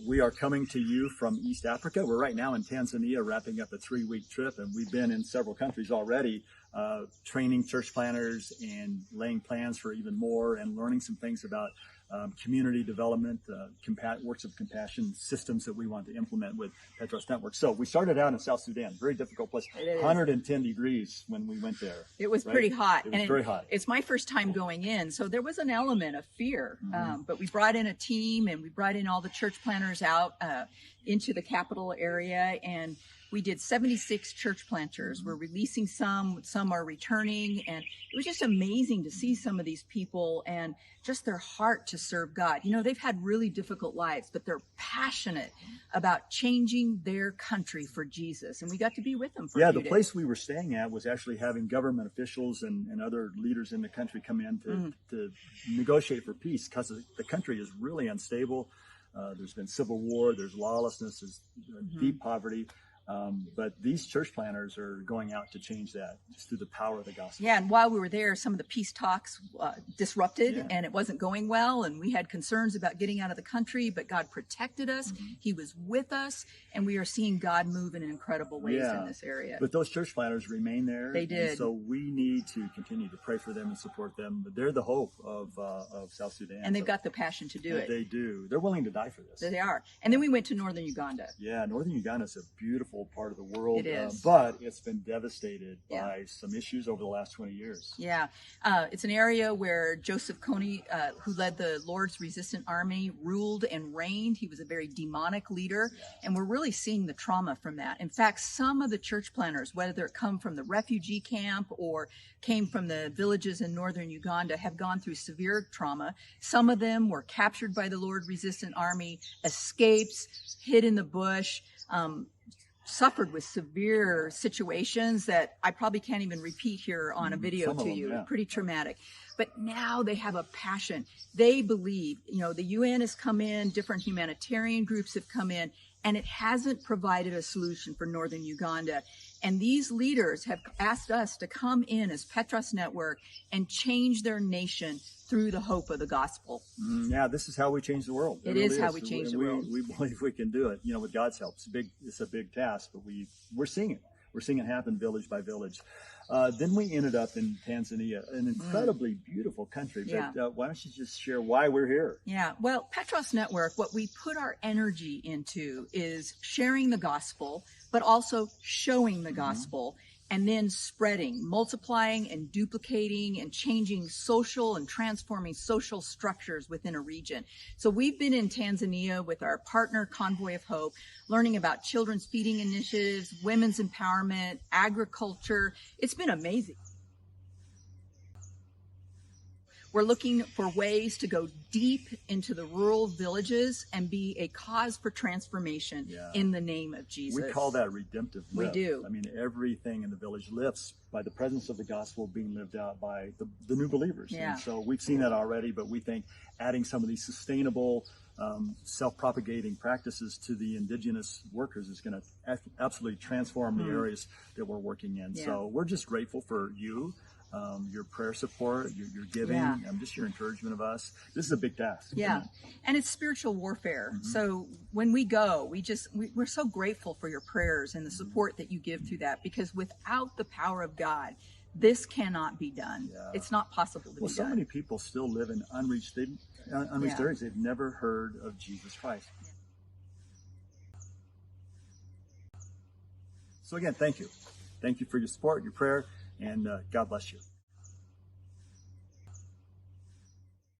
We are coming to you from East Africa. We're right now in Tanzania wrapping up a 3-week trip, and we've been in several countries already, training church planners and laying plans for even more and learning some things about community development, works of compassion, systems that we want to implement with Petros Network. So we started out in South Sudan, very difficult place, 110 degrees when we went there. It was pretty hot. It was very hot. It's my first time going in, so there was an element of fear. But we brought in a team, and we brought in all the church planners out into the capital area, and we did 76 church planters. We're releasing some are returning, and it was just amazing to see some of these people and just their heart to serve God. You know, they've had really difficult lives, but they're passionate about changing their country for Jesus, and we got to be with them for a few days. The place we were staying at was actually having government officials and other leaders in the country come in to negotiate for peace, because the country is really unstable. There's been civil war, there's lawlessness, there's deep poverty. But these church planners are going out to change that just through the power of the gospel. Yeah, and while we were there, some of the peace talks disrupted, and it wasn't going well, and we had concerns about getting out of the country, but God protected us. He was with us, and we are seeing God move in incredible ways in this area. But those church planners remain there. They did. And so we need to continue to pray for them and support them. They're the hope of South Sudan. And they've got the passion to do it. They do. They're willing to die for this. They are. And then we went to northern Uganda. Yeah, northern Uganda is a beautiful part of the world. It is. But it's been devastated by some issues over the last 20 years. Yeah. It's an area where Joseph Kony, who led the Lord's Resistant Army, ruled and reigned. He was a very demonic leader, and we're really seeing the trauma from that. In fact, some of the church planners, whether it come from the refugee camp or came from the villages in northern Uganda, have gone through severe trauma. Some of them were captured by the Lord Resistant Army, escapes, hid in the bush, suffered with severe situations that I probably can't even repeat here on a video to you. Pretty traumatic. But now they have a passion. They believe, you know, the UN has come in, different humanitarian groups have come in, and it hasn't provided a solution for northern Uganda. And these leaders have asked us to come in as Petros Network and change their nation through the hope of the gospel. Yeah, this is how we change the world. It is how we change the world. We believe we can do it, you know, with God's help. It's a big task, but we're seeing it. We're seeing it happen village by village. Then we ended up in Tanzania, an incredibly beautiful country. But why don't you just share why we're here? Yeah, well, Petros Network, what we put our energy into is sharing the gospel, but also showing the gospel, and then spreading, multiplying and duplicating and changing social and transforming social structures within a region. So we've been in Tanzania with our partner Convoy of Hope, learning about children's feeding initiatives, women's empowerment, agriculture. It's been amazing. We're looking for ways to go deep into the rural villages and be a cause for transformation in the name of Jesus. We call that redemptive lift. We do. I mean, everything in the village lifts by the presence of the gospel being lived out by the new believers. Yeah. And so we've seen that already, but we think adding some of these sustainable, self-propagating practices to the indigenous workers is going to absolutely transform the areas that we're working in. So we're just grateful for you. Your prayer support, your giving, just your encouragement of us. This is a big task. Yeah, and it's spiritual warfare. So when we go, we're so grateful for your prayers and the support that you give through that, because without the power of God, this cannot be done. It's not possible to be done. Well, so many people still live in unreached areas. They've never heard of Jesus Christ. So again, thank you. Thank you for your support, your prayer, and God bless you.